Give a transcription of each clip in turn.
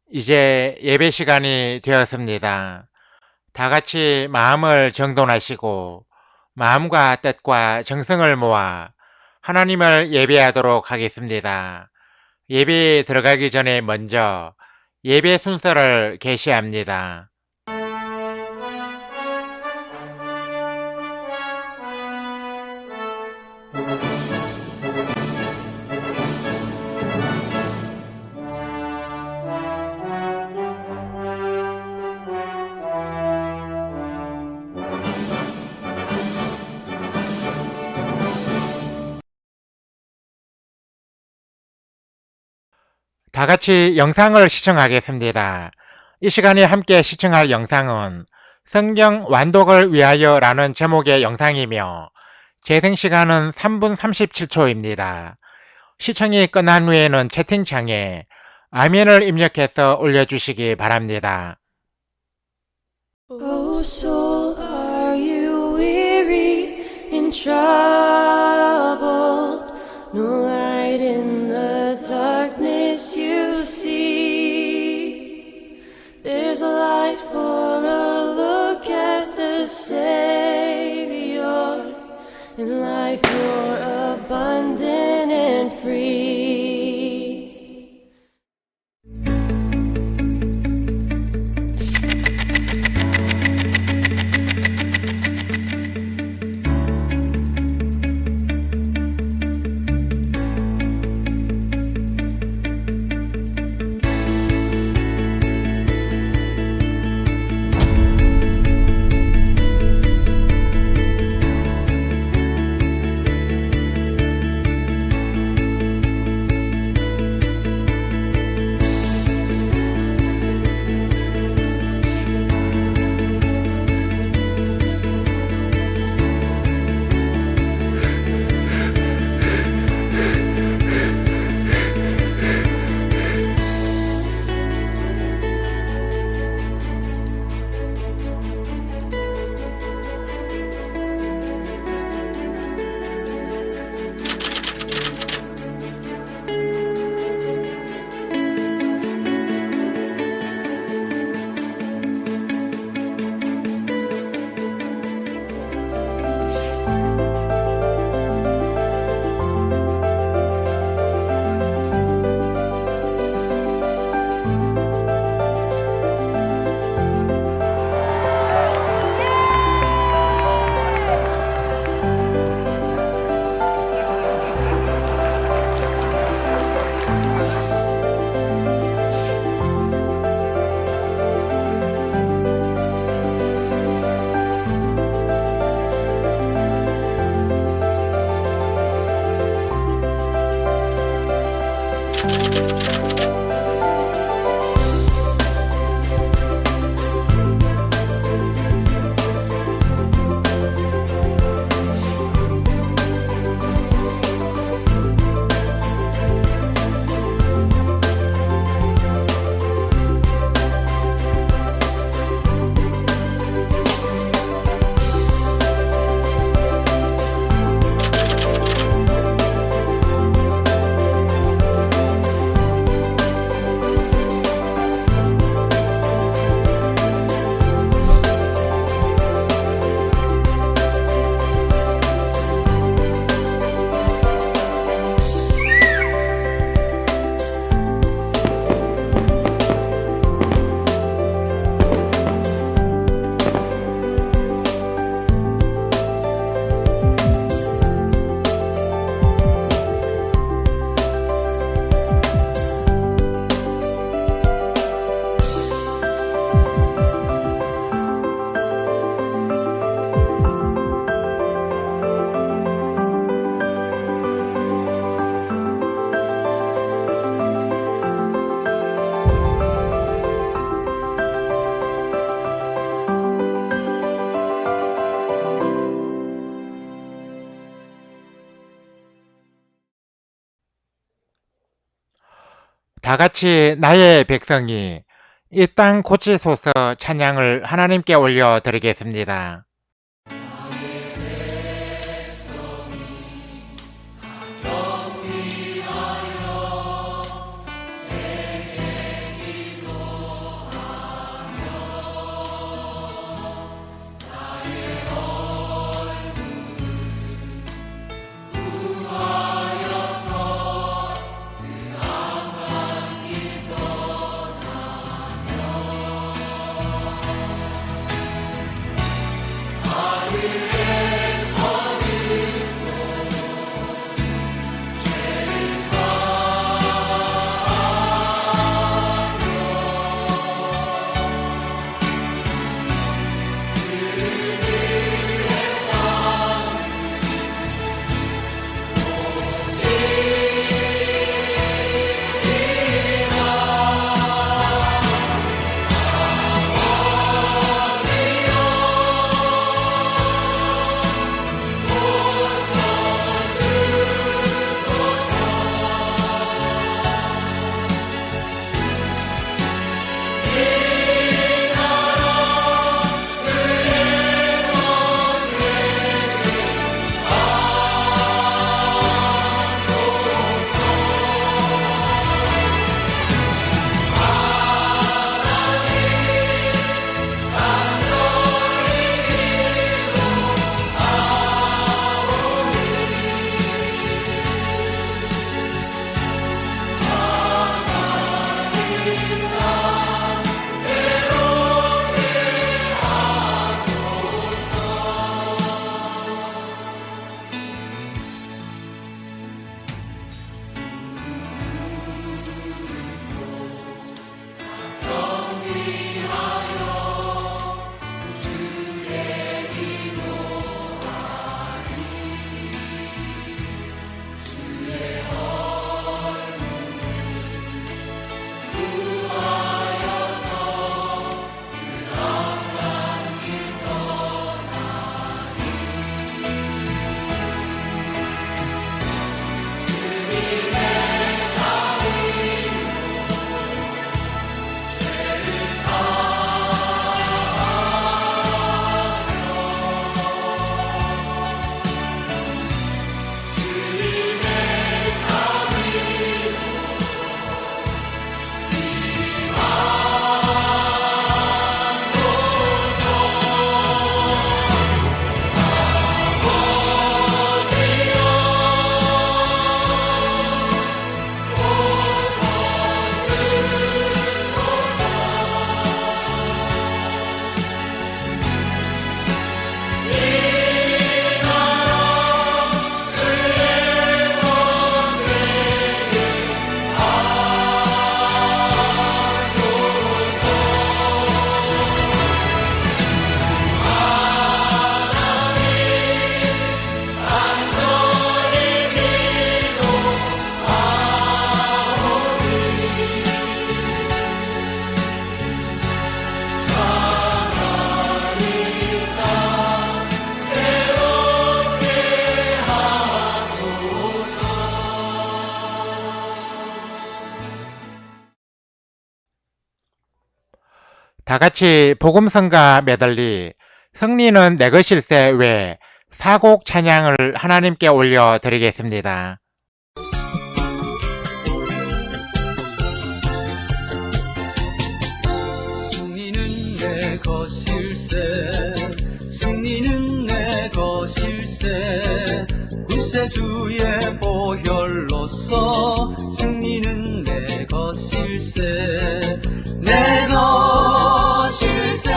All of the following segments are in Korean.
이제 예배 시간이 되었습니다. 다 같이 마음을 정돈하시고 마음과 뜻과 정성을 모아 하나님을 예배하도록 하겠습니다. 예배에 들어가기 전에 먼저 예배 순서를 게시합니다. 다 같이 영상을 시청하겠습니다. 이 시간에 함께 시청할 영상은 성경 완독을 위하여 라는 제목의 영상이며 재생시간은 3분 37초입니다. 시청이 끝난 후에는 채팅창에 아멘을 입력해서 올려주시기 바랍니다. O soul, are you weary and troubled? No light in the darkness you see. There's a light for a look at the Savior, and life more abundant and free. 다 같이 나의 백성이 이 땅 고치소서 찬양을 하나님께 올려 드리겠습니다. 내 다 같이 복음성가 메들리 승리는 내 것일세 외 4곡 찬양을 하나님께 올려드리겠습니다. 승리는 내 것일세 승리는 내 것일세 구세주의 보혈로서 승리는 내 것일세 내 것일세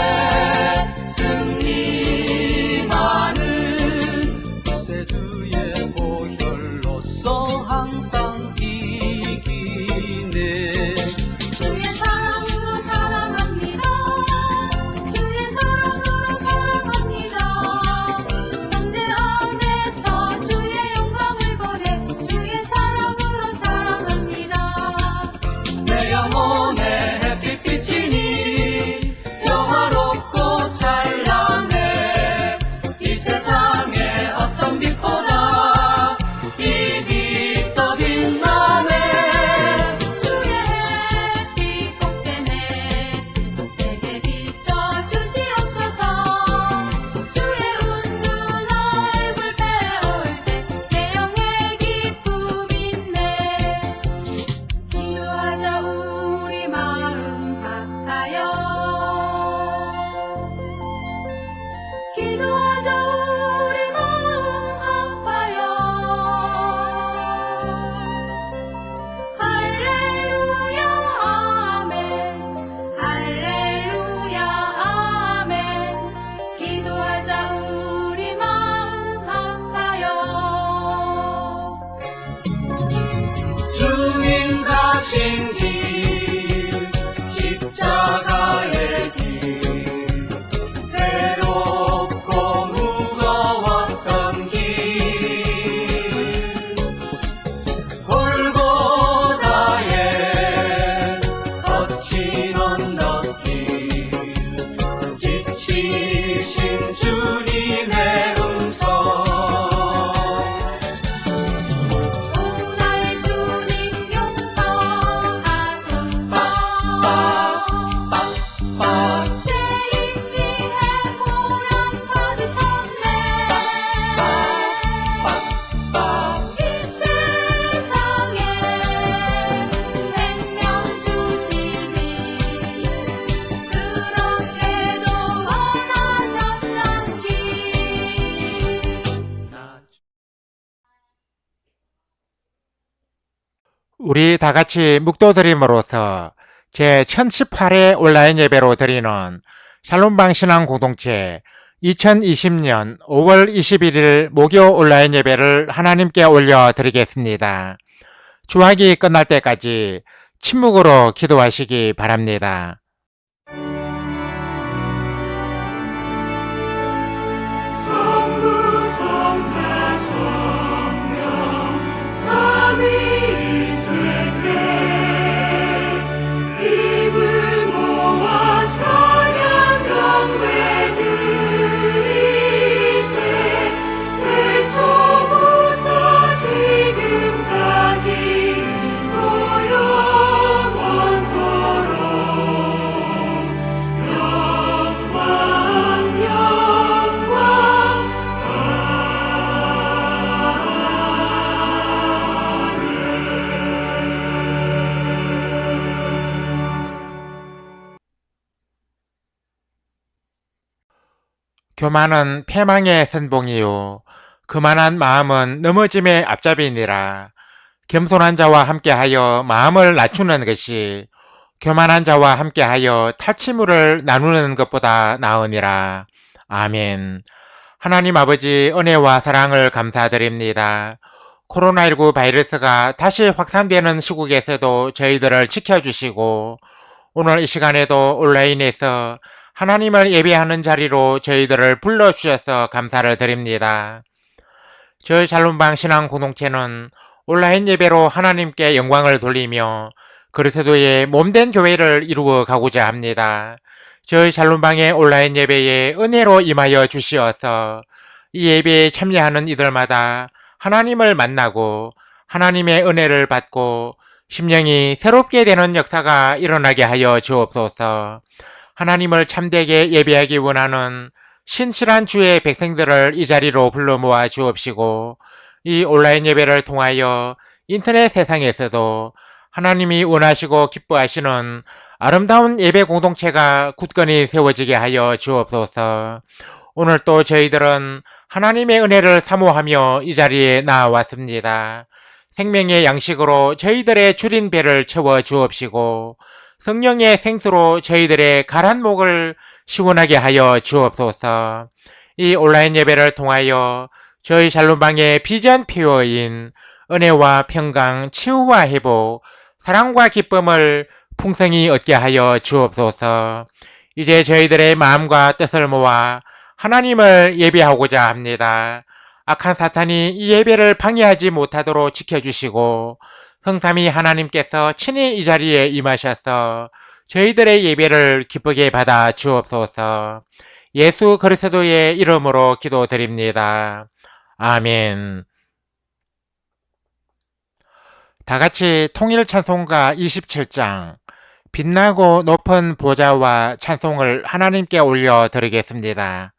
승리만은 구세주의 보혈로서 항상 이기네 주의 사랑으로 사랑합니다. 주의 사랑으로 사랑합니다. 형제 안에서 주의 영광을 보내 주의 사랑으로 사랑합니다. 내 영혼의 햇빛이니 영화롭고 찬란해 이 세상의 어떤 빛보다 이 빛 더 빛나네 주의 햇빛 복되네 내게 비춰 주시옵소서. 주의 웃는 얼굴 배울 때 내 영의 기쁨 있네. 기도하자 우리 마음 합하여 기도하자 우리 마음 합하여 할렐루야 아멘 할렐루야 아멘 기도하자 우리 마음 합하여 주님 가신 길 십자가의 길 괴롭고 무거웠던 길 골고다의 거친 언덕길 지치신 주님의 음성 나의 주님 용서하소서. 죄인 위해 보람 받으셨네. 이 세상에 생명 주시니 그렇게도 원하셨는지. 우리 다 같이 묵도드림으로써 제1018회 온라인 예배로 드리는 샬롬방 신앙 공동체 2020년 5월 21일 목요 온라인 예배를 하나님께 올려드리겠습니다. 주학이 끝날 때까지 침묵으로 기도하시기 바랍니다. 성부 성자 성령 삼위일체께 입을 모아 찬양 경배 드리세 태초부터 지금까지 영원토록 영광 영광 교만은 패망의 선봉이요 그만한 마음은 넘어짐의 앞잡이니라. 겸손한 자와 함께하여 마음을 낮추는 것이 교만한 자와 함께하여 탈취물을 나누는 것보다 나으니라. 아멘. 하나님 아버지 은혜와 사랑을 감사드립니다. 코로나19 바이러스가 다시 확산되는 시국에서도 저희들을 지켜주시고 오늘 이 시간에도 온라인에서 하나님을 예배하는 자리로 저희들을 불러주셔서 감사를 드립니다. 저희 샬롬방 신앙 공동체는 온라인 예배로 하나님께 영광을 돌리며 그리스도의 몸된 교회를 이루어 가고자 합니다. 저희 샬롬방의 온라인 예배에 은혜로 임하여 주시어서 이 예배에 참여하는 이들마다 하나님을 만나고 하나님의 은혜를 받고 심령이 새롭게 되는 역사가 일어나게 하여 주옵소서. 하나님을 참되게 예배하기 원하는 신실한 주의 백성들을 이 자리로 불러 모아 주옵시고, 이 온라인 예배를 통하여 인터넷 세상에서도 하나님이 원하시고 기뻐하시는 아름다운 예배 공동체가 굳건히 세워지게 하여 주옵소서. 오늘 또 저희들은 하나님의 은혜를 사모하며 이 자리에 나왔습니다. 생명의 양식으로 저희들의 줄인 배를 채워 주옵시고, 성령의 생수로 저희들의 가란 목을 시원하게 하여 주옵소서. 이 온라인 예배를 통하여 저희 샬롬방의 비전 피어인 은혜와 평강, 치유와 회복, 사랑과 기쁨을 풍성히 얻게 하여 주옵소서. 이제 저희들의 마음과 뜻을 모아 하나님을 예배하고자 합니다. 악한 사탄이 이 예배를 방해하지 못하도록 지켜주시고, 성삼위 하나님께서 친히 이 자리에 임하셔서 저희들의 예배를 기쁘게 받아 주옵소서. 예수 그리스도의 이름으로 기도드립니다. 아멘. 다같이 통일 찬송가 27장, 빛나고 높은 보좌와 찬송을 하나님께 올려 드리겠습니다.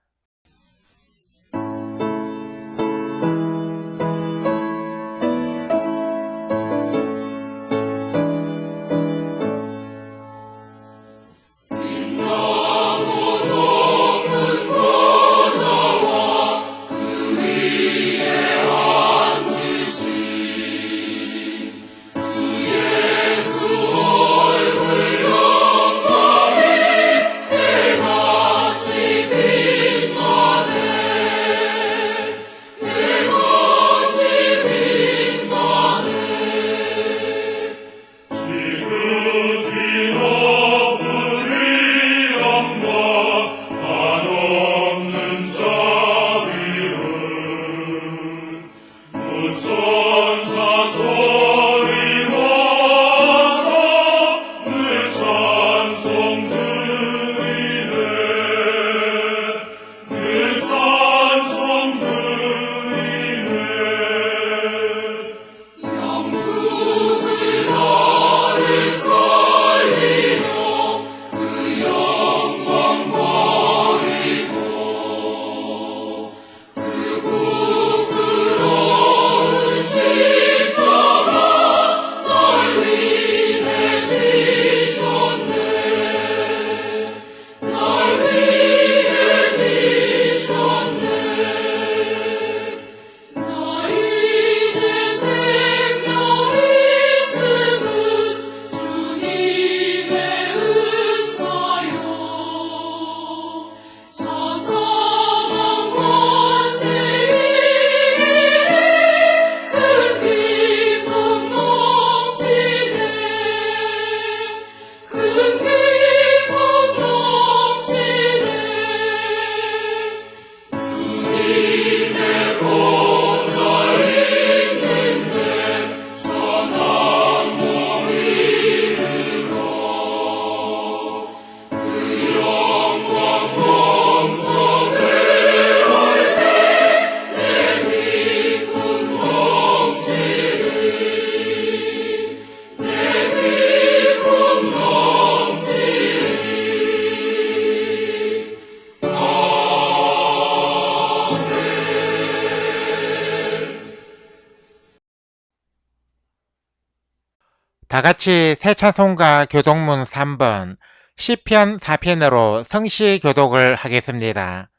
다같이 새 찬송가 교독문 3번 시편 4편으로 성시 교독을 하겠습니다.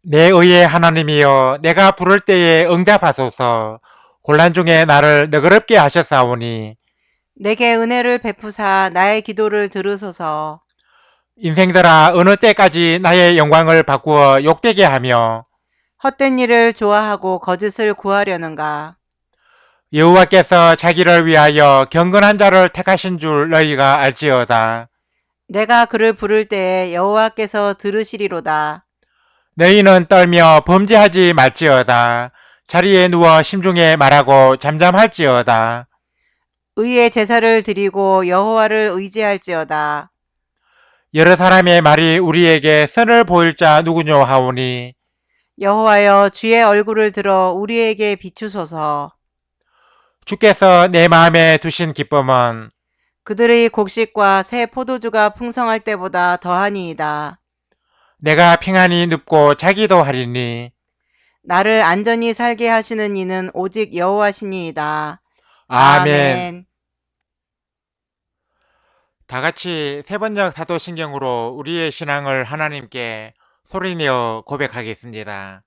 내 의의 하나님이여, 내가 부를 때에 응답하소서. 곤란 중에 나를 너그럽게 하셨사오니 내게 은혜를 베푸사 나의 기도를 들으소서. 인생들아, 어느 때까지 나의 영광을 바꾸어 욕되게 하며 헛된 일을 좋아하고 거짓을 구하려는가. 여호와께서 자기를 위하여 경건한 자를 택하신 줄 너희가 알지어다. 내가 그를 부를 때에 여호와께서 들으시리로다. 너희는 떨며 범죄하지 말지어다. 자리에 누워 심중에 말하고 잠잠할지어다. 의의 제사를 드리고 여호와를 의지할지어다. 여러 사람의 말이 우리에게 선을 보일 자 누구뇨 하오니 여호와여, 주의 얼굴을 들어 우리에게 비추소서. 주께서 내 마음에 두신 기쁨은 그들의 곡식과 새 포도주가 풍성할 때보다 더하니이다. 내가 평안히 눕고 자기도 하리니. 나를 안전히 살게 하시는 이는 오직 여호와시니이다. 아멘. 다 같이 세 번역 사도신경으로 우리의 신앙을 하나님께 소리내어 고백하겠습니다.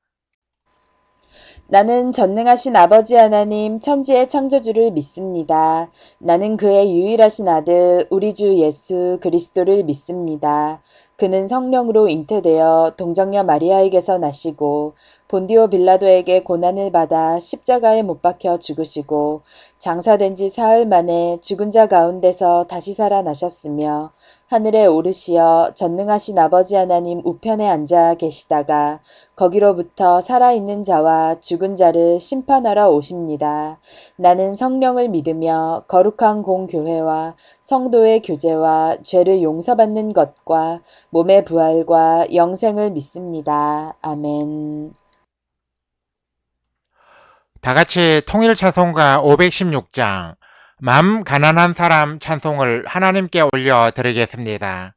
나는 전능하신 아버지 하나님 천지의 창조주를 믿습니다. 나는 그의 유일하신 아들 우리 주 예수 그리스도를 믿습니다. 그는 성령으로 잉태되어 동정녀 마리아에게서 나시고 본디오 빌라도에게 고난을 받아 십자가에 못 박혀 죽으시고 장사된 지 사흘 만에 죽은 자 가운데서 다시 살아나셨으며 하늘에 오르시어 전능하신 아버지 하나님 우편에 앉아 계시다가 거기로부터 살아있는 자와 죽은 자를 심판하러 오십니다. 나는 성령을 믿으며 거룩한 공교회와 성도의 교제와 죄를 용서받는 것과 몸의 부활과 영생을 믿습니다. 아멘. 다 같이 통일 찬송가 516장 맘 가난한 사람 찬송을 하나님께 올려 드리겠습니다.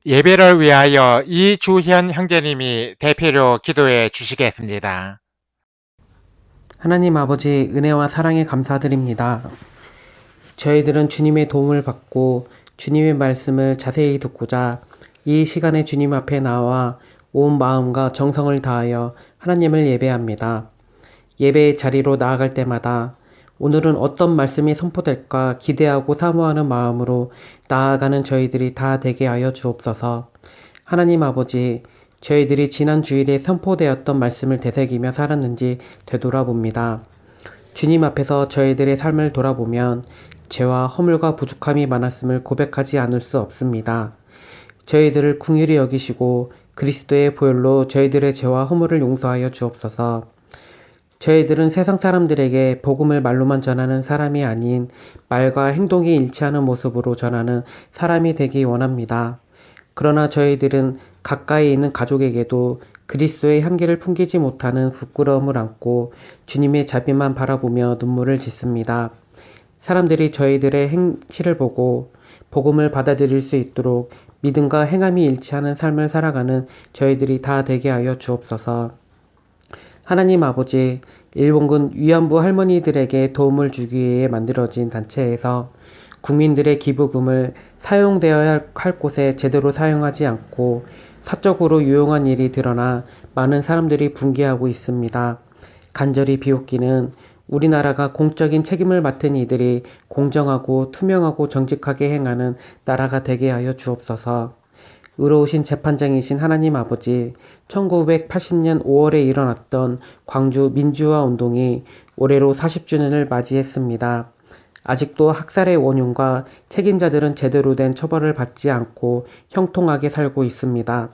예배를 위하여 이주현 형제님이 대표로 기도해 주시겠습니다. 하나님 아버지 은혜와 사랑에 감사드립니다. 저희들은 주님의 도움을 받고 주님의 말씀을 자세히 듣고자 이 시간에 주님 앞에 나와 온 마음과 정성을 다하여 하나님을 예배합니다. 예배의 자리로 나아갈 때마다 오늘은 어떤 말씀이 선포될까 기대하고 사모하는 마음으로 나아가는 저희들이 다 되게 하여 주옵소서. 하나님 아버지, 저희들이 지난 주일에 선포되었던 말씀을 되새기며 살았는지 되돌아봅니다. 주님 앞에서 저희들의 삶을 돌아보면 죄와 허물과 부족함이 많았음을 고백하지 않을 수 없습니다. 저희들을 긍휼히 여기시고 그리스도의 보혈로 저희들의 죄와 허물을 용서하여 주옵소서. 저희들은 세상 사람들에게 복음을 말로만 전하는 사람이 아닌 말과 행동이 일치하는 모습으로 전하는 사람이 되기 원합니다. 그러나 저희들은 가까이 있는 가족에게도 그리스도의 향기를 풍기지 못하는 부끄러움을 안고 주님의 자비만 바라보며 눈물을 짓습니다. 사람들이 저희들의 행실을 보고 복음을 받아들일 수 있도록 믿음과 행함이 일치하는 삶을 살아가는 저희들이 다 되게 하여 주옵소서. 하나님 아버지, 일본군 위안부 할머니들에게 도움을 주기 위해 만들어진 단체에서 국민들의 기부금을 사용되어야 할 곳에 제대로 사용하지 않고 사적으로 유용한 일이 드러나 많은 사람들이 분개하고 있습니다. 간절히 비옵기는 우리나라가 공적인 책임을 맡은 이들이 공정하고 투명하고 정직하게 행하는 나라가 되게 하여 주옵소서. 의로우신 재판장이신 하나님 아버지, 1980년 5월에 일어났던 광주 민주화 운동이 올해로 40주년을 맞이했습니다. 아직도 학살의 원흉과 책임자들은 제대로 된 처벌을 받지 않고 형통하게 살고 있습니다.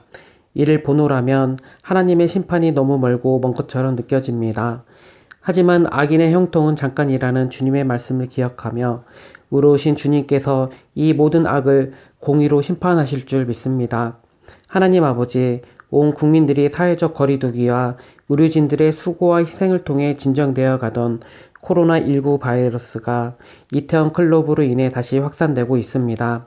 이를 보노라면 하나님의 심판이 너무 멀고 먼 것처럼 느껴집니다. 하지만 악인의 형통은 잠깐이라는 주님의 말씀을 기억하며 의로우신 주님께서 이 모든 악을 공의로 심판하실 줄 믿습니다. 하나님 아버지, 온 국민들이 사회적 거리두기와 의료진들의 수고와 희생을 통해 진정되어 가던 코로나19 바이러스가 이태원 클럽으로 인해 다시 확산되고 있습니다.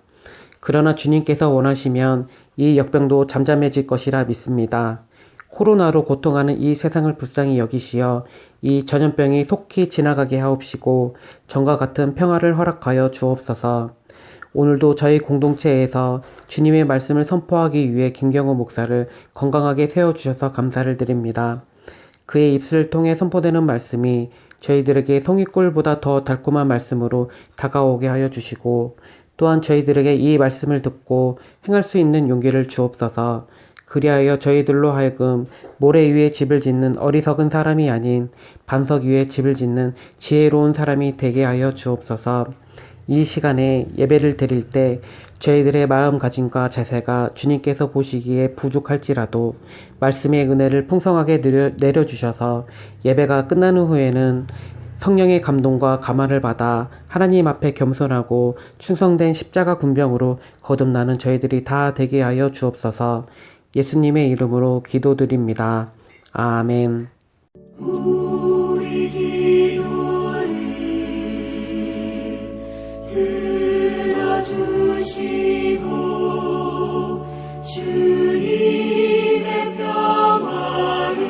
그러나 주님께서 원하시면 이 역병도 잠잠해질 것이라 믿습니다. 코로나로 고통하는 이 세상을 불쌍히 여기시어 이 전염병이 속히 지나가게 하옵시고 전과 같은 평화를 허락하여 주옵소서. 오늘도 저희 공동체에서 주님의 말씀을 선포하기 위해 김경호 목사를 건강하게 세워주셔서 감사를 드립니다. 그의 입술을 통해 선포되는 말씀이 저희들에게 송이꿀보다 더 달콤한 말씀으로 다가오게 하여 주시고 또한 저희들에게 이 말씀을 듣고 행할 수 있는 용기를 주옵소서. 그리하여 저희들로 하여금 모래 위에 집을 짓는 어리석은 사람이 아닌 반석 위에 집을 짓는 지혜로운 사람이 되게 하여 주옵소서. 이 시간에 예배를 드릴 때 저희들의 마음가짐과 자세가 주님께서 보시기에 부족할지라도 말씀의 은혜를 풍성하게 내려주셔서 예배가 끝난 후에는 성령의 감동과 감화를 받아 하나님 앞에 겸손하고 충성된 십자가 군병으로 거듭나는 저희들이 다 되게 하여 주옵소서. 예수님의 이름으로 기도드립니다. 아멘. 우리 기도를 들어주시고 주님의 평화를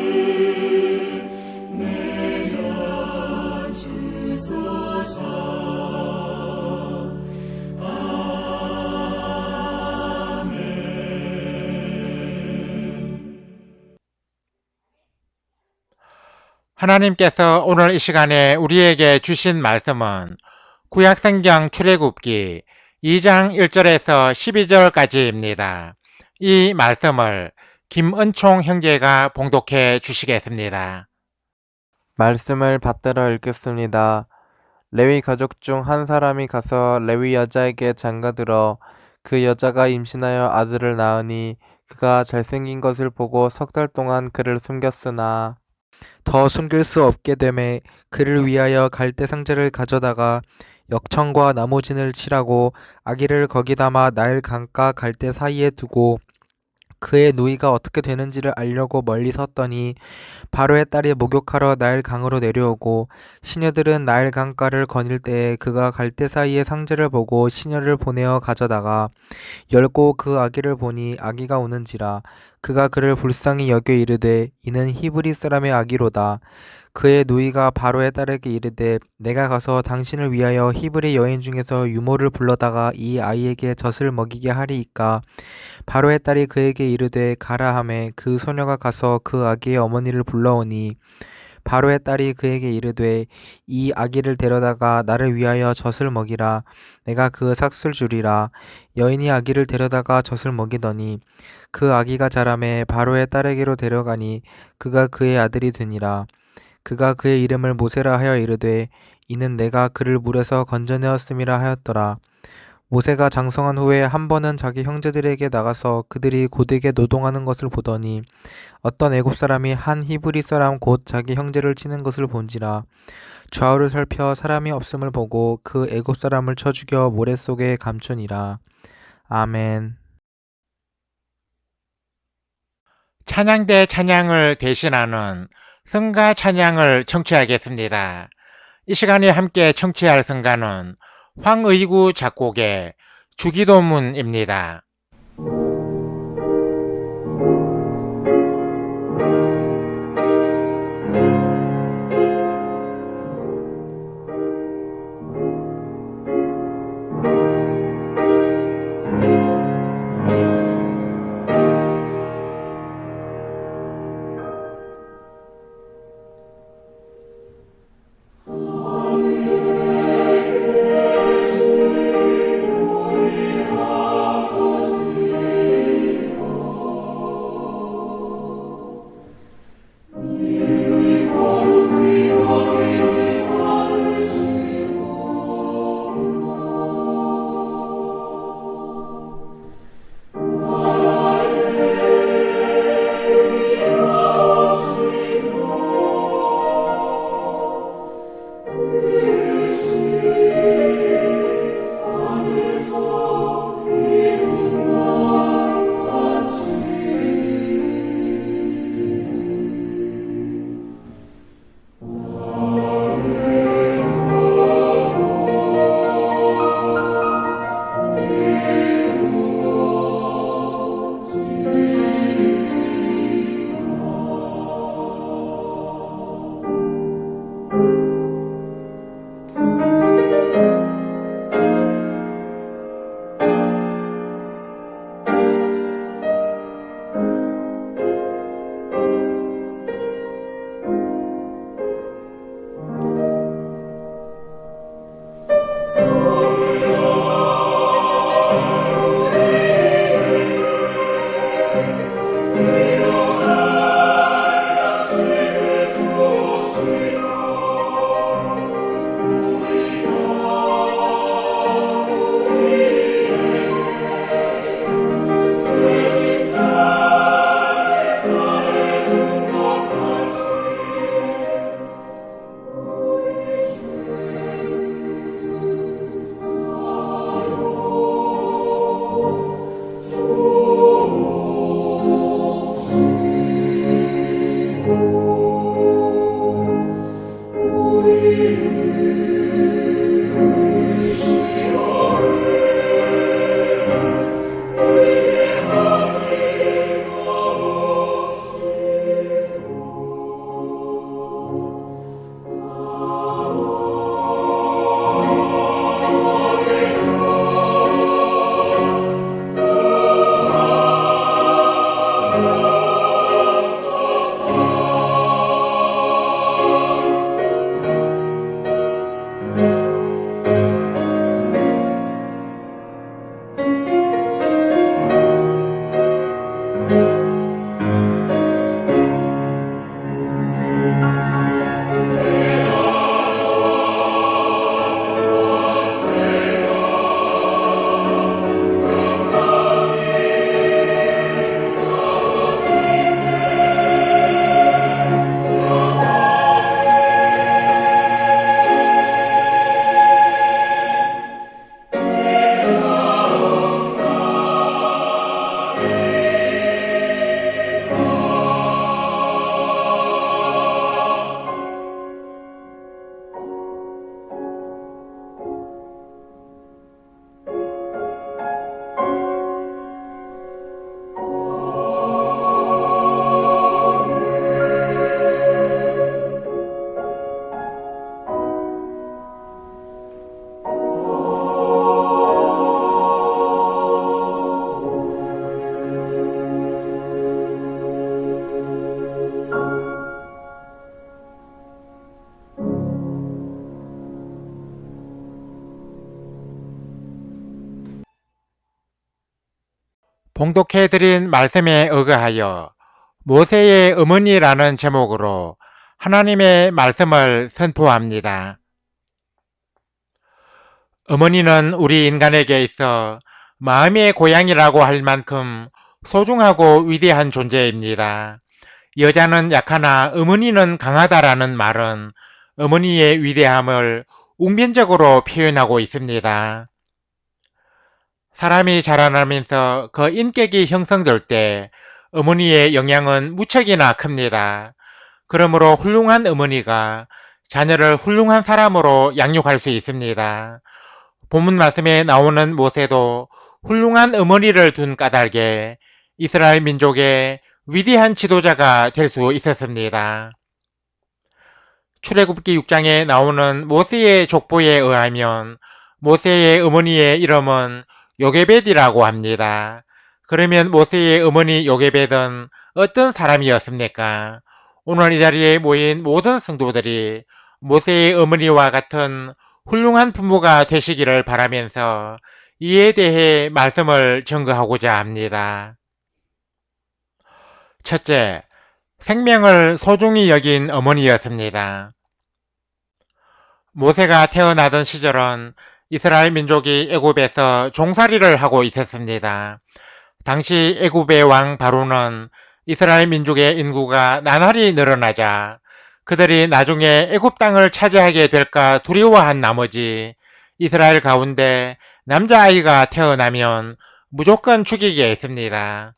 내려주소서. 하나님께서 오늘 이 시간에 우리에게 주신 말씀은 구약성경 출애굽기 2장 1절에서 12절까지입니다. 이 말씀을 김은총 형제가 봉독해 주시겠습니다. 말씀을 받들어 읽겠습니다. 레위 가족 중 한 사람이 가서 레위 여자에게 장가들어 그 여자가 임신하여 아들을 낳으니 그가 잘생긴 것을 보고 석 달 동안 그를 숨겼으나 더 숨길 수 없게 되매 그를 위하여 갈대 상자를 가져다가 역청과 나무진을 칠하고 아기를 거기 담아 나일 강가 갈대 사이에 두고 그의 누이가 어떻게 되는지를 알려고 멀리 섰더니 바로의 딸이 목욕하러 나일 강으로 내려오고 시녀들은 나일 강가를 거닐 때에 그가 갈대 사이에 상자를 보고 시녀를 보내어 가져다가 열고 그 아기를 보니 아기가 우는지라 그가 그를 불쌍히 여겨 이르되 이는 히브리 사람의 아기로다. 그의 누이가 바로의 딸에게 이르되 내가 가서 당신을 위하여 히브리 여인 중에서 유모를 불러다가 이 아이에게 젖을 먹이게 하리이까. 바로의 딸이 그에게 이르되 가라 하매 그 소녀가 가서 그 아기의 어머니를 불러오니 바로의 딸이 그에게 이르되 이 아기를 데려다가 나를 위하여 젖을 먹이라. 내가 그 삭슬 주리라. 여인이 아기를 데려다가 젖을 먹이더니 그 아기가 자라매 바로의 딸에게로 데려가니 그가 그의 아들이 되니라. 그가 그의 이름을 모세라 하여 이르되 이는 내가 그를 물에서 건져내었음이라 하였더라. 모세가 장성한 후에 한 번은 자기 형제들에게 나가서 그들이 고되게 노동하는 것을 보더니 어떤 애굽 사람이 한 히브리 사람 곧 자기 형제를 치는 것을 본지라. 좌우를 살펴 사람이 없음을 보고 그 애굽 사람을 쳐 죽여 모래 속에 감추니라. 아멘. 찬양대 찬양을 대신하는 성가 찬양을 청취하겠습니다. 이 시간에 함께 청취할 성가는 황의구 작곡의 주기도문입니다. 봉독해드린 말씀에 의거하여 모세의 어머니라는 제목으로 하나님의 말씀을 선포합니다. 어머니는 우리 인간에게 있어 마음의 고향이라고 할 만큼 소중하고 위대한 존재입니다. 여자는 약하나 어머니는 강하다라는 말은 어머니의 위대함을 웅변적으로 표현하고 있습니다. 사람이 자라나면서 그 인격이 형성될 때 어머니의 영향은 무척이나 큽니다. 그러므로 훌륭한 어머니가 자녀를 훌륭한 사람으로 양육할 수 있습니다. 본문 말씀에 나오는 모세도 훌륭한 어머니를 둔 까닭에 이스라엘 민족의 위대한 지도자가 될 수 있었습니다. 출애굽기 6장에 나오는 모세의 족보에 의하면 모세의 어머니의 이름은 요게벳이라고 합니다. 그러면 모세의 어머니 요게벳은 어떤 사람이었습니까? 오늘 이 자리에 모인 모든 성도들이 모세의 어머니와 같은 훌륭한 부모가 되시기를 바라면서 이에 대해 말씀을 증거하고자 합니다. 첫째, 생명을 소중히 여긴 어머니였습니다. 모세가 태어나던 시절은 이스라엘 민족이 애굽에서 종살이를 하고 있었습니다. 당시 애굽의 왕 바로는 이스라엘 민족의 인구가 나날이 늘어나자 그들이 나중에 애굽 땅을 차지하게 될까 두려워한 나머지 이스라엘 가운데 남자아이가 태어나면 무조건 죽이게 했습니다.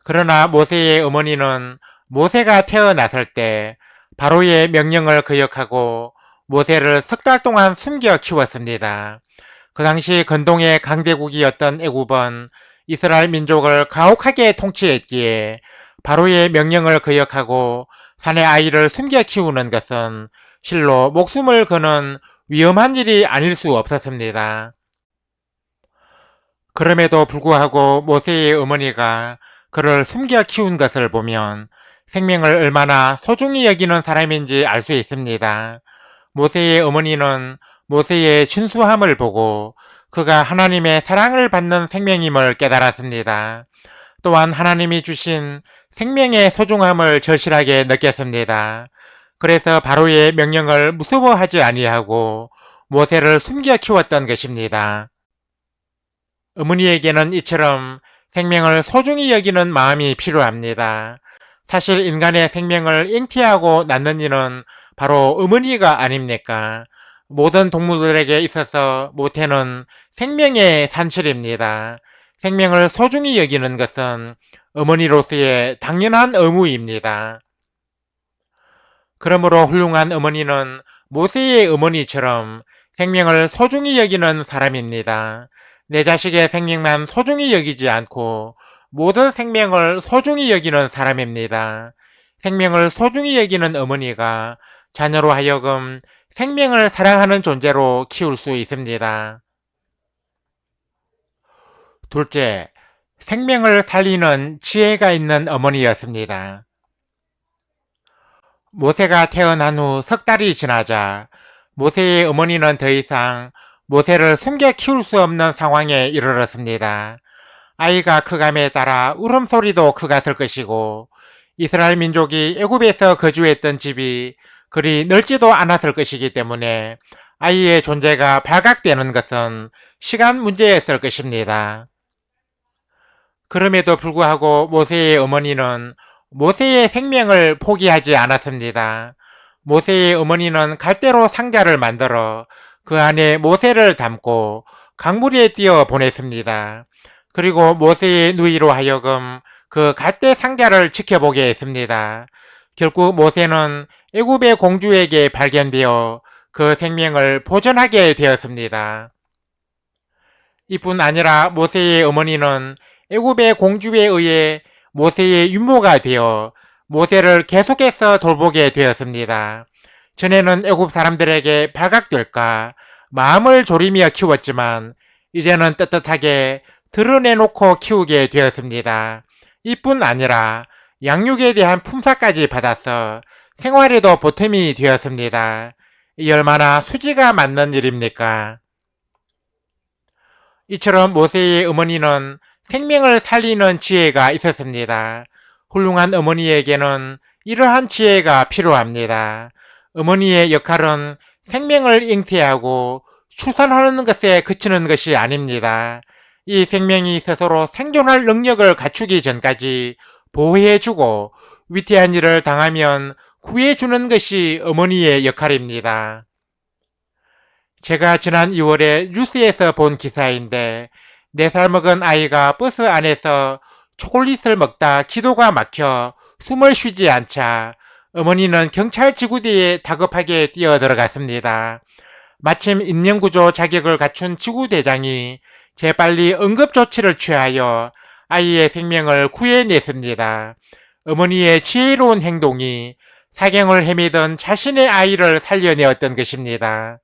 그러나 모세의 어머니는 모세가 태어났을 때 바로의 명령을 거역하고 모세를 석 달 동안 숨겨 키웠습니다. 그 당시 근동의 강대국이었던 애굽은 이스라엘 민족을 가혹하게 통치했기에 바로의 명령을 거역하고 산의 아이를 숨겨 키우는 것은 실로 목숨을 거는 위험한 일이 아닐 수 없었습니다. 그럼에도 불구하고 모세의 어머니가 그를 숨겨 키운 것을 보면 생명을 얼마나 소중히 여기는 사람인지 알 수 있습니다. 모세의 어머니는 모세의 준수함을 보고 그가 하나님의 사랑을 받는 생명임을 깨달았습니다. 또한 하나님이 주신 생명의 소중함을 절실하게 느꼈습니다. 그래서 바로의 명령을 무서워하지 아니하고 모세를 숨겨 키웠던 것입니다. 어머니에게는 이처럼 생명을 소중히 여기는 마음이 필요합니다. 사실 인간의 생명을 잉태하고 낳는 이는 바로 어머니가 아닙니까? 모든 동물들에게 있어서 모태는 생명의 산실입니다. 생명을 소중히 여기는 것은 어머니로서의 당연한 의무입니다. 그러므로 훌륭한 어머니는 모세의 어머니처럼 생명을 소중히 여기는 사람입니다. 내 자식의 생명만 소중히 여기지 않고 모든 생명을 소중히 여기는 사람입니다. 생명을 소중히 여기는 어머니가 자녀로 하여금 생명을 사랑하는 존재로 키울 수 있습니다. 둘째, 생명을 살리는 지혜가 있는 어머니였습니다. 모세가 태어난 후 석 달이 지나자 모세의 어머니는 더 이상 모세를 숨겨 키울 수 없는 상황에 이르렀습니다. 아이가 크감에 따라 울음소리도 크갔을 것이고 이스라엘 민족이 애굽에서 거주했던 집이 그리 넓지도 않았을 것이기 때문에 아이의 존재가 발각되는 것은 시간 문제였을 것입니다. 그럼에도 불구하고 모세의 어머니는 모세의 생명을 포기하지 않았습니다. 모세의 어머니는 갈대로 상자를 만들어 그 안에 모세를 담고 강물에 띄어 보냈습니다. 그리고 모세의 누이로 하여금 그 갈대 상자를 지켜보게 했습니다. 결국 모세는 애굽의 공주에게 발견되어 그 생명을 보존하게 되었습니다. 이뿐 아니라 모세의 어머니는 애굽의 공주에 의해 모세의 윤모가 되어 모세를 계속해서 돌보게 되었습니다. 전에는 애굽 사람들에게 발각될까 마음을 졸이며 키웠지만 이제는 떳떳하게 드러내놓고 키우게 되었습니다. 이뿐 아니라 양육에 대한 품사까지 받아서 생활에도 보탬이 되었습니다. 이 얼마나 수지가 맞는 일입니까? 이처럼 모세의 어머니는 생명을 살리는 지혜가 있었습니다. 훌륭한 어머니에게는 이러한 지혜가 필요합니다. 어머니의 역할은 생명을 잉태하고 추산하는 것에 그치는 것이 아닙니다. 이 생명이 스스로 생존할 능력을 갖추기 전까지 보호해주고 위태한 일을 당하면 구해주는 것이 어머니의 역할입니다. 제가 지난 2월에 뉴스에서 본 기사인데 4살 먹은 아이가 버스 안에서 초콜릿을 먹다 기도가 막혀 숨을 쉬지 않자 어머니는 경찰 지구대에 다급하게 뛰어들어갔습니다. 마침 인명구조 자격을 갖춘 지구대장이 재빨리 응급조치를 취하여 아이의 생명을 구해냈습니다. 어머니의 지혜로운 행동이 사경을 헤매던 자신의 아이를 살려내었던 것입니다.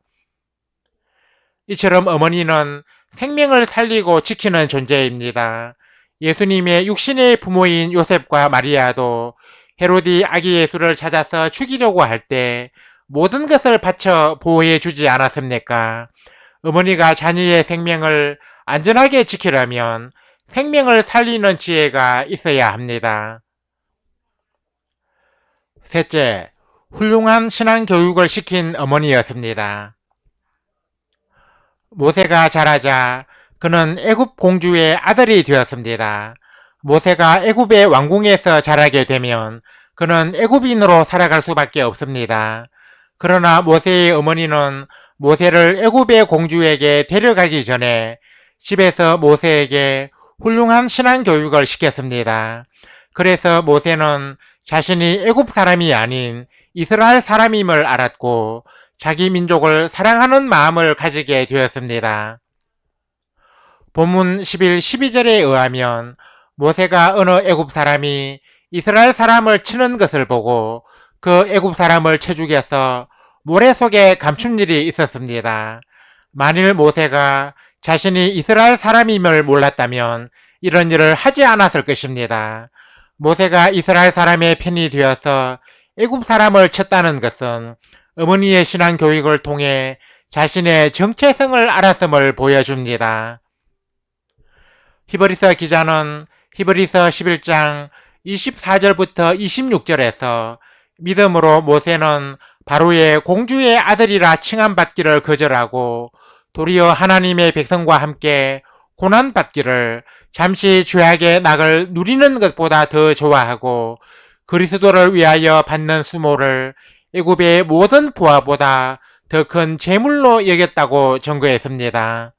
이처럼 어머니는 생명을 살리고 지키는 존재입니다. 예수님의 육신의 부모인 요셉과 마리아도 헤로디 아기 예수를 찾아서 죽이려고 할 때 모든 것을 바쳐 보호해 주지 않았습니까? 어머니가 자녀의 생명을 안전하게 지키려면 생명을 살리는 지혜가 있어야 합니다. 셋째, 훌륭한 신앙 교육을 시킨 어머니였습니다. 모세가 자라자 그는 애굽 공주의 아들이 되었습니다. 모세가 애굽의 왕궁에서 자라게 되면 그는 애굽인으로 살아갈 수밖에 없습니다. 그러나 모세의 어머니는 모세를 애굽의 공주에게 데려가기 전에 집에서 모세에게 훌륭한 신앙 교육을 시켰습니다. 그래서 모세는 자신이 애굽 사람이 아닌 이스라엘 사람임을 알았고 자기 민족을 사랑하는 마음을 가지게 되었습니다. 본문 11, 12절에 의하면 모세가 어느 애굽 사람이 이스라엘 사람을 치는 것을 보고 그 애굽 사람을 쳐 죽여서 모래 속에 감춘 일이 있었습니다. 만일 모세가 자신이 이스라엘 사람임을 몰랐다면 이런 일을 하지 않았을 것입니다. 모세가 이스라엘 사람의 편이 되어서 애굽 사람을 쳤다는 것은 어머니의 신앙 교육을 통해 자신의 정체성을 알았음을 보여줍니다. 히브리서 기자는 히브리서 11장 24절부터 26절에서 믿음으로 모세는 바로의 공주의 아들이라 칭함받기를 거절하고 도리어 하나님의 백성과 함께 고난받기를 잠시 죄악의 낙을 누리는 것보다 더 좋아하고 그리스도를 위하여 받는 수모를 애굽의 모든 부하보다 더 큰 재물로 여겼다고 증거했습니다.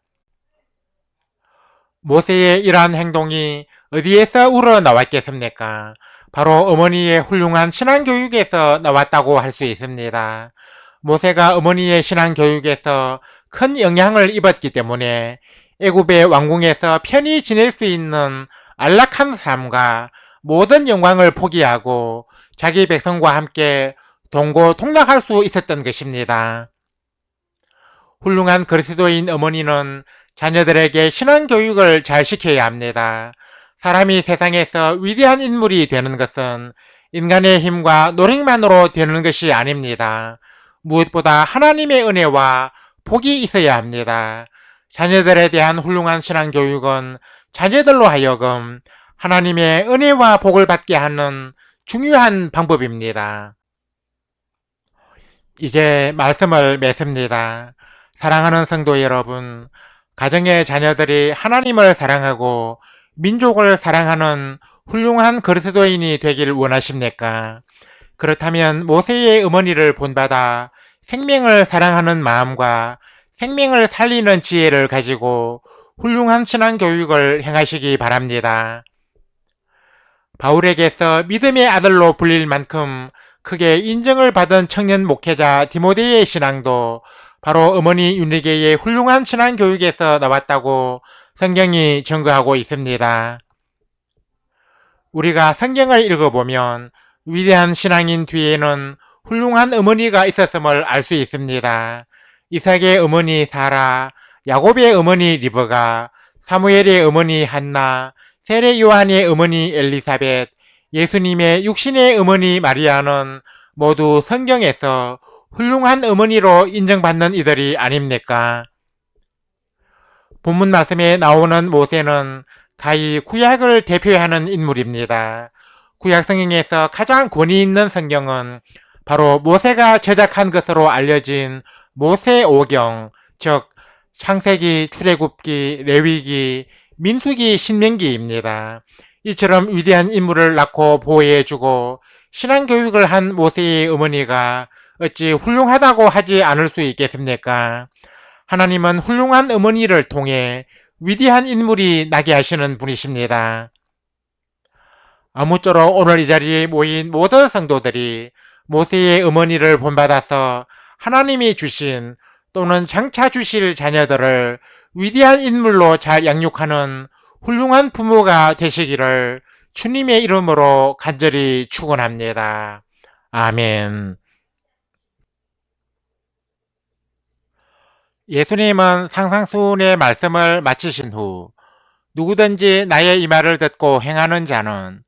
모세의 이러한 행동이 어디에서 우러나왔겠습니까? 바로 어머니의 훌륭한 신앙교육에서 나왔다고 할 수 있습니다. 모세가 어머니의 신앙교육에서 큰 영향을 입었기 때문에 애굽의 왕궁에서 편히 지낼 수 있는 안락한 삶과 모든 영광을 포기하고 자기 백성과 함께 동고동락할 수 있었던 것입니다. 훌륭한 그리스도인 어머니는 자녀들에게 신앙교육을 잘 시켜야 합니다. 사람이 세상에서 위대한 인물이 되는 것은 인간의 힘과 노력만으로 되는 것이 아닙니다. 무엇보다 하나님의 은혜와 복이 있어야 합니다. 자녀들에 대한 훌륭한 신앙교육은 자녀들로 하여금 하나님의 은혜와 복을 받게 하는 중요한 방법입니다. 이제 말씀을 맺습니다. 사랑하는 성도 여러분, 가정의 자녀들이 하나님을 사랑하고 민족을 사랑하는 훌륭한 그리스도인이 되길 원하십니까? 그렇다면 모세의 어머니를 본받아 생명을 사랑하는 마음과 생명을 살리는 지혜를 가지고 훌륭한 신앙교육을 행하시기 바랍니다. 바울에게서 믿음의 아들로 불릴 만큼 크게 인정을 받은 청년 목회자 디모데의 신앙도 바로 어머니 윤리계의 훌륭한 신앙교육에서 나왔다고 성경이 증거하고 있습니다. 우리가 성경을 읽어보면 위대한 신앙인 뒤에는 훌륭한 어머니가 있었음을 알 수 있습니다. 이삭의 어머니 사라, 야곱의 어머니 리브가, 사무엘의 어머니 한나, 세례 요한의 어머니 엘리사벳, 예수님의 육신의 어머니 마리아는 모두 성경에서 훌륭한 어머니로 인정받는 이들이 아닙니까? 본문 말씀에 나오는 모세는 가히 구약을 대표하는 인물입니다. 구약 성경에서 가장 권위 있는 성경은 바로 모세가 제작한 것으로 알려진 모세오경, 즉 창세기, 출애굽기, 레위기, 민수기, 신명기입니다. 이처럼 위대한 인물을 낳고 보호해주고 신앙교육을 한 모세의 어머니가 어찌 훌륭하다고 하지 않을 수 있겠습니까? 하나님은 훌륭한 어머니를 통해 위대한 인물이 나게 하시는 분이십니다. 아무쪼록 오늘 이 자리에 모인 모든 성도들이 모세의 어머니를 본받아서 하나님이 주신 또는 장차 주실 자녀들을 위대한 인물로 잘 양육하는 훌륭한 부모가 되시기를 주님의 이름으로 간절히 축원합니다. 아멘. 예수님은 상상수훈의 말씀을 마치신 후 누구든지 나의 이 말을 듣고 행하는 자는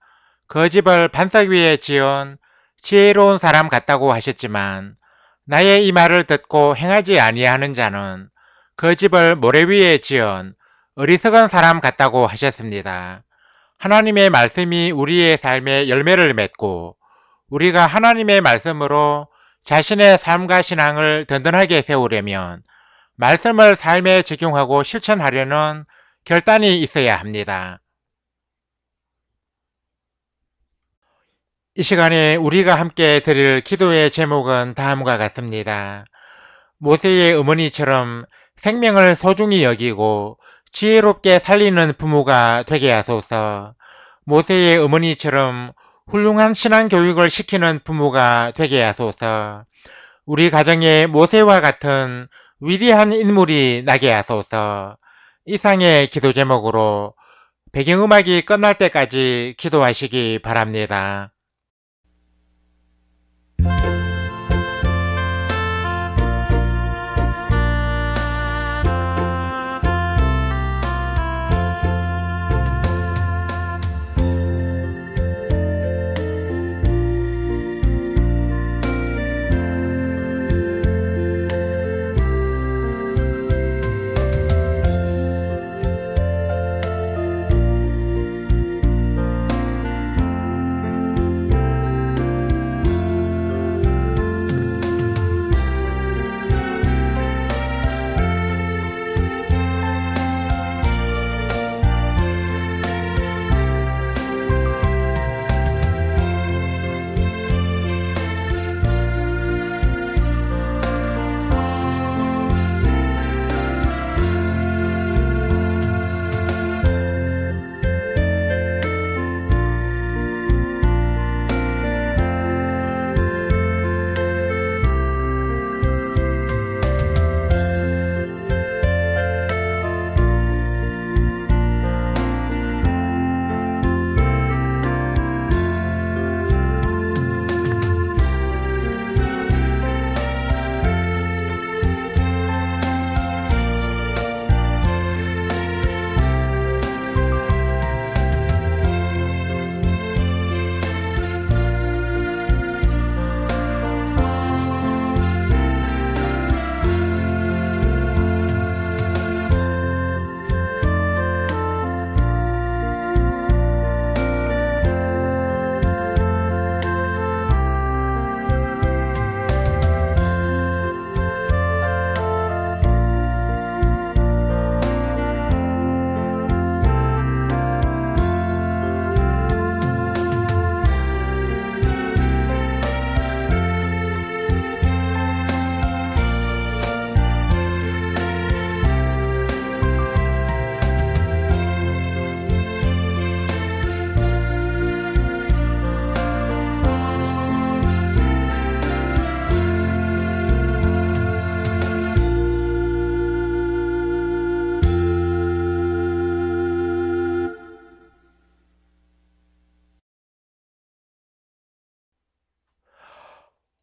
그 집을 반석 위에 지은 지혜로운 사람 같다고 하셨지만 나의 이 말을 듣고 행하지 아니하는 자는 그 집을 모래 위에 지은 어리석은 사람 같다고 하셨습니다. 하나님의 말씀이 우리의 삶에 열매를 맺고 우리가 하나님의 말씀으로 자신의 삶과 신앙을 든든하게 세우려면 말씀을 삶에 적용하고 실천하려는 결단이 있어야 합니다. 이 시간에 우리가 함께 드릴 기도의 제목은 다음과 같습니다. 모세의 어머니처럼 생명을 소중히 여기고 지혜롭게 살리는 부모가 되게 하소서. 모세의 어머니처럼 훌륭한 신앙 교육을 시키는 부모가 되게 하소서. 우리 가정에 모세와 같은 위대한 인물이 나게 하소서. 이상의 기도 제목으로 배경음악이 끝날 때까지 기도하시기 바랍니다.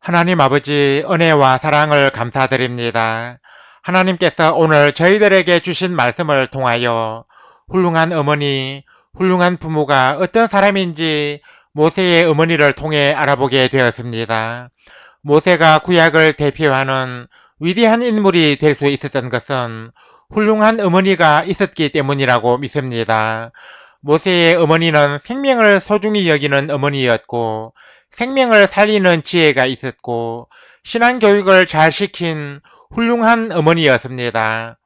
하나님 아버지 은혜와 사랑을 감사드립니다. 하나님께서 오늘 저희들에게 주신 말씀을 통하여 훌륭한 어머니, 훌륭한 부모가 어떤 사람인지 모세의 어머니를 통해 알아보게 되었습니다. 모세가 구약을 대표하는 위대한 인물이 될 수 있었던 것은 훌륭한 어머니가 있었기 때문이라고 믿습니다. 모세의 어머니는 생명을 소중히 여기는 어머니였고 생명을 살리는 지혜가 있었고 신앙교육을 잘 시킨 훌륭한 어머니였습니다.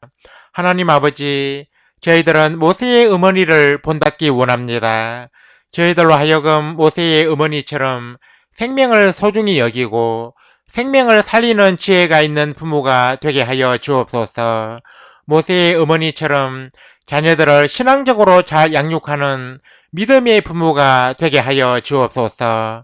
하나님 아버지, 저희들은 모세의 어머니를 본받기 원합니다. 저희들로 하여금 모세의 어머니처럼 생명을 소중히 여기고 생명을 살리는 지혜가 있는 부모가 되게 하여 주옵소서. 모세의 어머니처럼 자녀들을 신앙적으로 잘 양육하는 믿음의 부모가 되게 하여 주옵소서.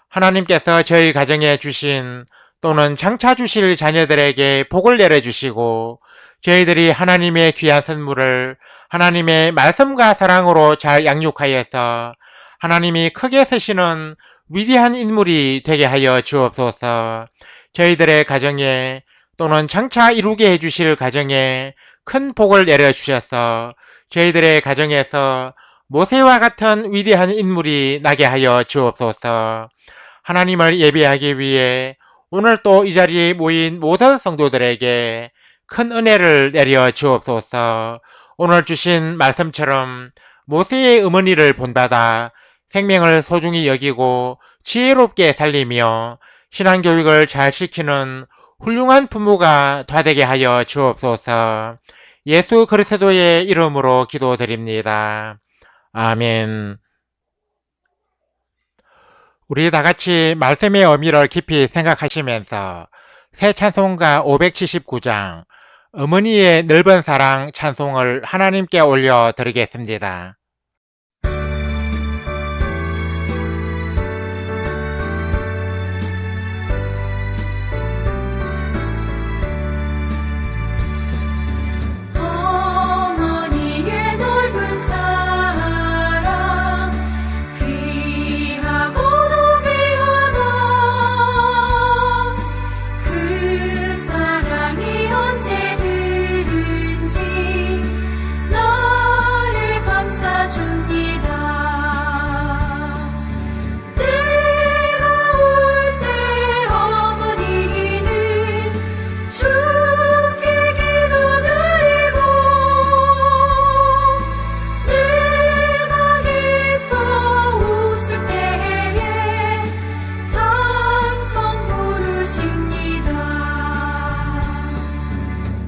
하나님께서 저희 가정에 주신 또는 장차 주실 자녀들에게 복을 내려주시고 저희들이 하나님의 귀한 선물을 하나님의 말씀과 사랑으로 잘 양육하여서 하나님이 크게 쓰시는 위대한 인물이 되게 하여 주옵소서. 저희들의 가정에 또는 장차 이루게 해주실 가정에 큰 복을 내려주셔서 저희들의 가정에서 모세와 같은 위대한 인물이 나게 하여 주옵소서. 하나님을 예배하기 위해 오늘 또 이 자리에 모인 모든 성도들에게 큰 은혜를 내려 주옵소서. 오늘 주신 말씀처럼 모세의 어머니를 본받아 생명을 소중히 여기고 지혜롭게 살리며 신앙교육을 잘 시키는 훌륭한 부모가 되게 하여 주옵소서. 예수 그리스도의 이름으로 기도드립니다. 아멘. 우리 다 같이 말씀의 의미를 깊이 생각하시면서 새 찬송가 579장 어머니의 넓은 사랑 찬송을 하나님께 올려 드리겠습니다. 어머니의 넓은 사랑 귀하고도 귀하다. 그 사랑이 언제든지 나를 감싸줍니다. 때가 올 때 어머니는 주께 기도드리고 내가 기뻐 웃을 때에 찬송 부르십니다.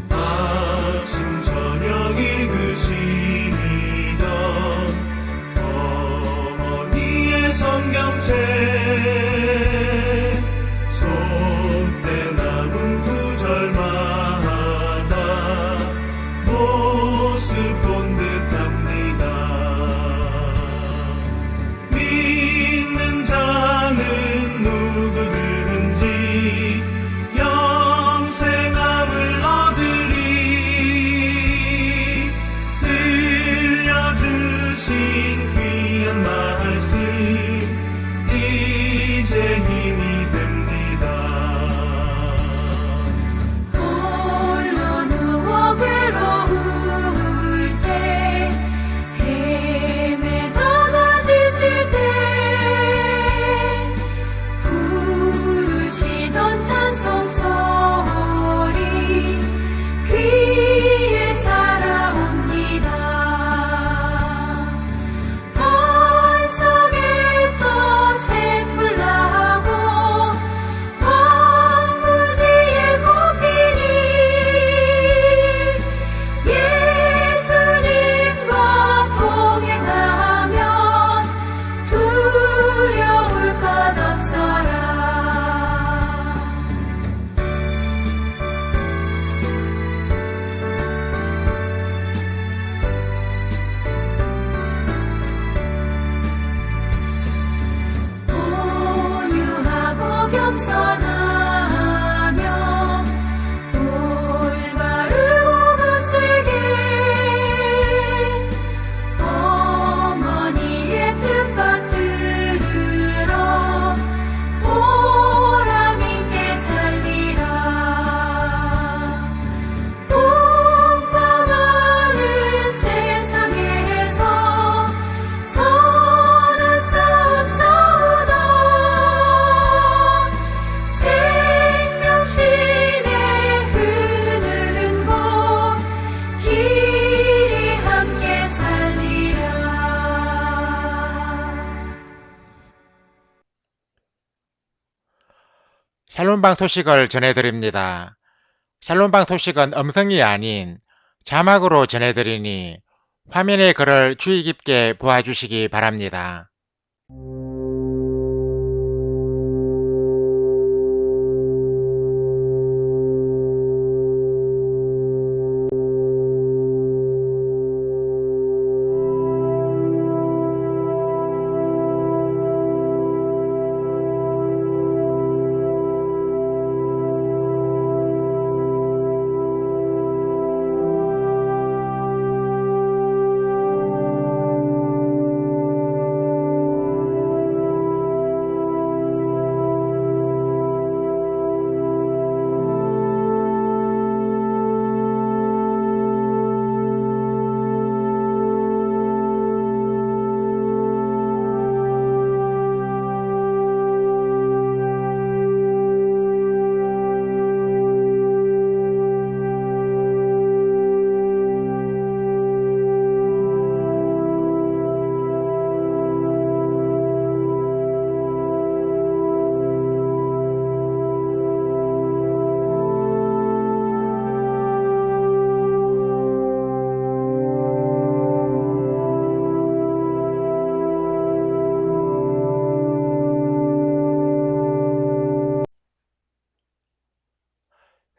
아침 저녁 읽으시던 어머니의 성경책 손때 남은 구절마다 모습 본 듯합니다. 믿는 자는 누구든지 영생함을 얻으리. 들려주신 귀한 말씀 이제 힘이 됩니다. 홀로 누워 괴로울 때 헤매다가 지칠 때 부르시던 찬송 소리 귀에 살아옵니다. 반석에서 샘물 나고 황무지에 꽃피니 예수님과 동행하면 두려울 것 없어라. 온유하고 겸손하며 올바르고 굳세게 어머니의 뜻 받들어 보람 있게 살리라. 풍파많은 세상에서 선한 싸움 싸우다 생명신에 흐르는 곳 길이 함께 살리라. 샬롬방 소식을 전해드립니다. 샬롬방 소식은 음성이 아닌 자막으로 전해드리니 화면의 글을 주의 깊게 보아주시기 바랍니다.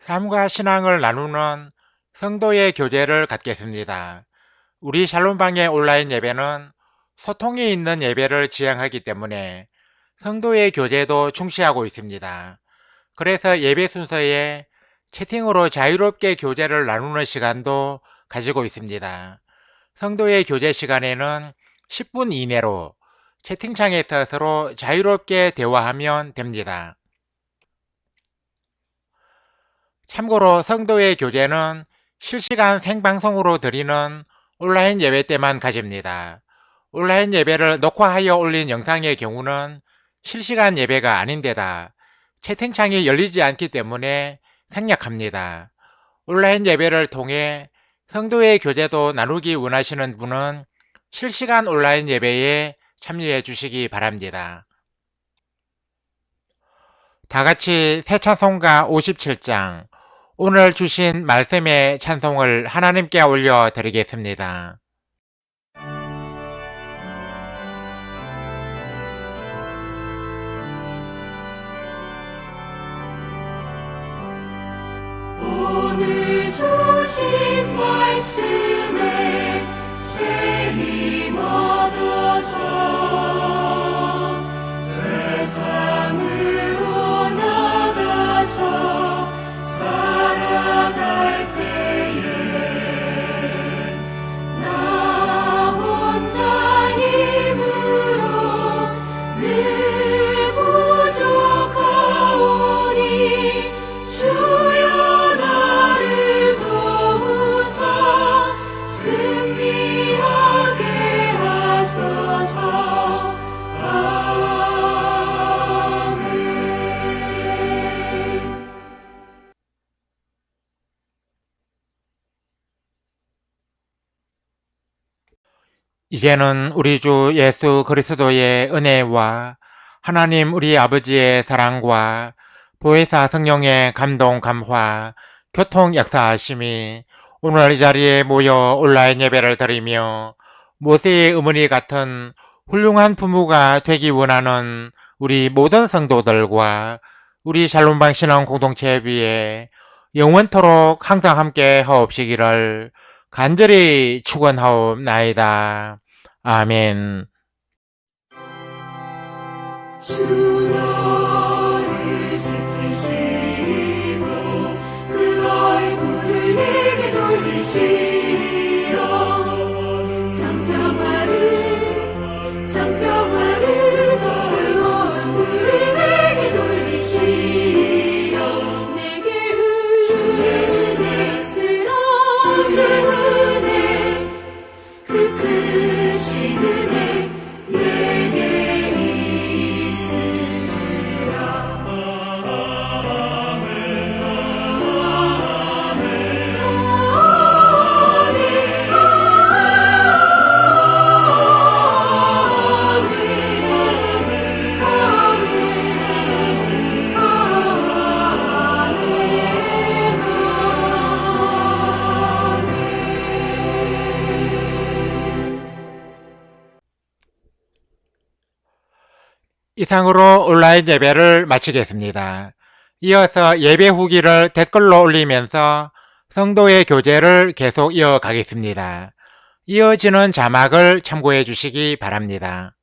삶과 신앙을 나누는 성도의 교제를 갖겠습니다. 우리 샬롬방의 온라인 예배는 소통이 있는 예배를 지향하기 때문에 성도의 교제도 중시하고 있습니다. 그래서 예배 순서에 채팅으로 자유롭게 교제를 나누는 시간도 가지고 있습니다. 성도의 교제 시간에는 10분 이내로 채팅창에서 서로 자유롭게 대화하면 됩니다. 참고로 성도의 교제는 실시간 생방송으로 드리는 온라인 예배 때만 가집니다. 온라인 예배를 녹화하여 올린 영상의 경우는 실시간 예배가 아닌데다 채팅창이 열리지 않기 때문에 생략합니다. 온라인 예배를 통해 성도의 교제도 나누기 원하시는 분은 실시간 온라인 예배에 참여해 주시기 바랍니다. 다같이 새 찬송가 57장 오늘 주신 말씀의 찬송을 하나님께 올려드리겠습니다. 오늘 주신 말씀에 새 힘 얻어서 세상으로 나가서 살아갈 때에 나 혼자 힘으로 늘 부족하오니 주여 나를 도우사 승리하게 하소서. 이제는 우리 주 예수 그리스도의 은혜와 하나님 우리 아버지의 사랑과 보혜사 성령의 감동 감화 교통 역사하심이 오늘 이 자리에 모여 온라인 예배를 드리며 모세의 어머니 같은 훌륭한 부모가 되기 원하는 우리 모든 성도들과 우리 샬롬방 신앙 공동체 위에 영원토록 항상 함께 하옵시기를 간절히 축원하옵나이다. 아멘. 주 너를 지키시고 그 얼굴을 내게 돌리시어 장평화를 그 얼굴을 내게 돌리시어 내게 주의 은혜 쓰라 주의 은혜 그 크신 은혜 내게 있으라. 아멘. 이상으로 온라인 예배를 마치겠습니다. 이어서 예배 후기를 댓글로 올리면서 성도의 교제를 계속 이어가겠습니다. 이어지는 자막을 참고해 주시기 바랍니다.